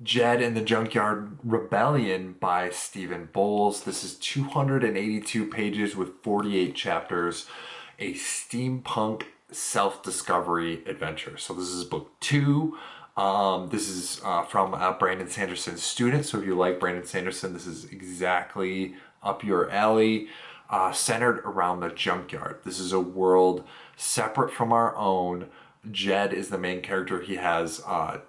Jed and the Junkyard Rebellion by Stephen Bowles. This is 282 pages with 48 chapters, a steampunk self-discovery adventure. So this is book two. This is from Brandon Sanderson's student. So if you like Brandon Sanderson, this is exactly up your alley. Centered around the junkyard. This is a world separate from our own. Jed is the main character. He has a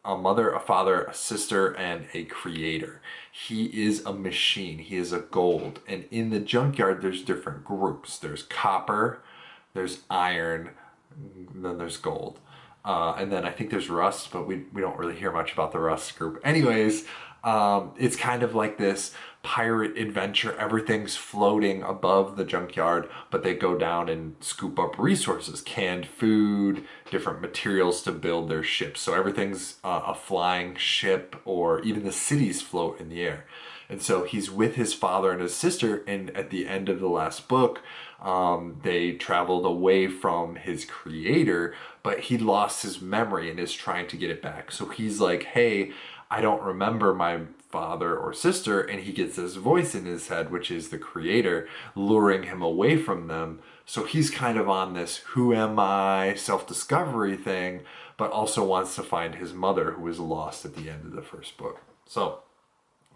mother, a father, a sister, and a creator. He is a machine. He is a gold. And in the junkyard, there's different groups. There's copper, there's iron, then there's gold. And then I think there's rust, but we don't really hear much about the rust group. Anyways, it's kind of like this pirate adventure. Everything's floating above the junkyard, but they go down and scoop up resources, canned food, different materials to build their ships. So everything's a flying ship, or even the cities float in the air. And so he's with his father and his sister, and at the end of the last book, they traveled away from his creator, but he lost his memory and is trying to get it back. So he's like, hey, I don't remember my father or sister, and he gets this voice in his head, which is the creator, luring him away from them. So he's kind of on this who am I self-discovery thing, but also wants to find his mother, who was lost at the end of the first book. So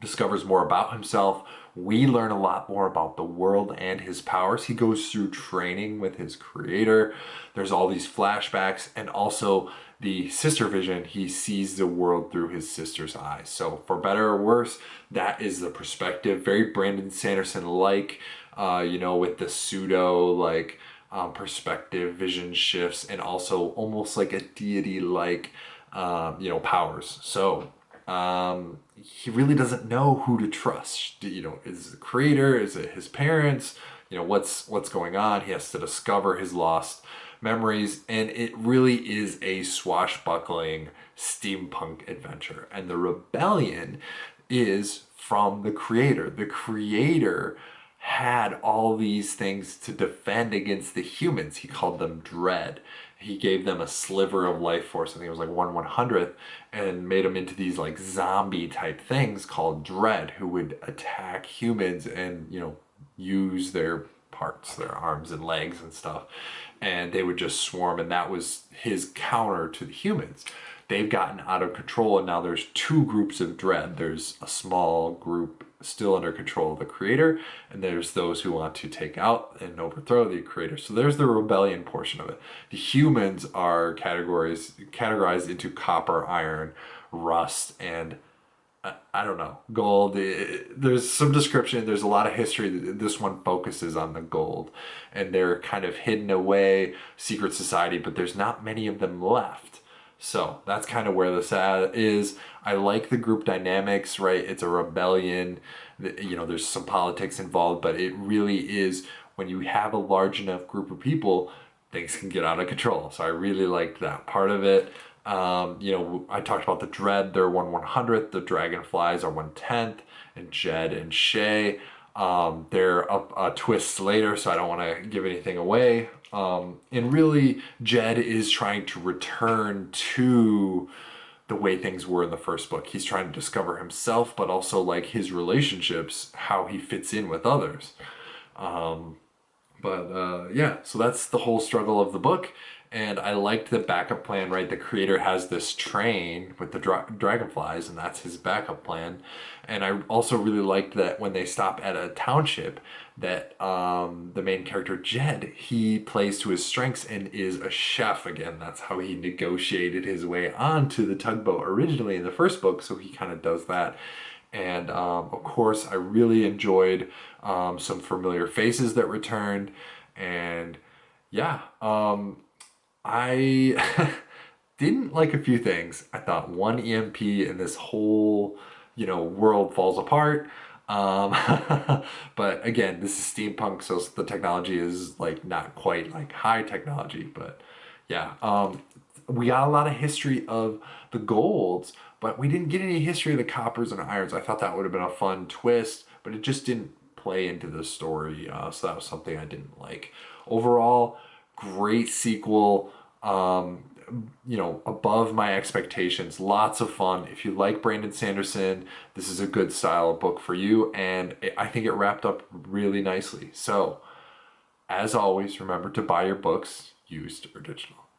discovers more about himself. We learn a lot more about the world and his powers. He goes through training with his creator. There's all these flashbacks, and also the sister vision. He sees the world through his sister's eyes. So for better or worse, that is the perspective. Very Brandon Sanderson-like, with the pseudo perspective, vision shifts, and also almost like a deity-like, powers. So he really doesn't know who to trust. Is it the creator? Is it his parents? What's going on? He has to discover his lost memories, and it really is a swashbuckling steampunk adventure. And the rebellion is from the creator. The creator had all these things to defend against the humans. He called them dread. He gave them a sliver of life force. I think it was like 1/100th, and made them into these like zombie type things called dread, who would attack humans and use their parts, their arms and legs and stuff, and they would just swarm. And that was his counter to the humans. They've gotten out of control, and now there's two groups of dread. There's a small group still under control of the creator, and there's those who want to take out and overthrow the creator. So there's the rebellion portion of it. The humans are categorized into copper, iron, rust, and I don't know, gold. There's some description. There's a lot of history. This one focuses on the gold, and they're kind of hidden away, secret society, but there's not many of them left. So that's kind of where this is. I like the group dynamics, right? It's a rebellion. There's some politics involved, but it really is, when you have a large enough group of people, things can get out of control. So I really liked that part of it. I talked about the dread. They're 1/100th. The dragonflies are 1/10th, and Jed and Shay. They're up a twist later, so I don't want to give anything away. And really, Jed is trying to return to the way things were in the first book. He's trying to discover himself, but also like his relationships, how he fits in with others. Yeah, so that's the whole struggle of the book. And I liked the backup plan, right? The creator has this train with the dragonflies, and that's his backup plan. And I also really liked that when they stop at a township, that the main character, Jed, he plays to his strengths and is a chef again. That's how he negotiated his way onto the tugboat originally in the first book, so he kind of does that. And of course, I really enjoyed some familiar faces that returned. And yeah, I didn't like a few things. I thought one EMP and this whole, world falls apart. Um, but again, this is steampunk, so the technology is like not quite like high technology. But yeah, we got a lot of history of the golds, but we didn't get any history of the coppers and irons. I thought that would have been a fun twist, but it just didn't play into the story. So that was something I didn't like. Overall, great sequel. above my expectations. Lots of fun. If you like Brandon Sanderson, this is a good style of book for you. And I think it wrapped up really nicely. So, as always, remember to buy your books used or digital.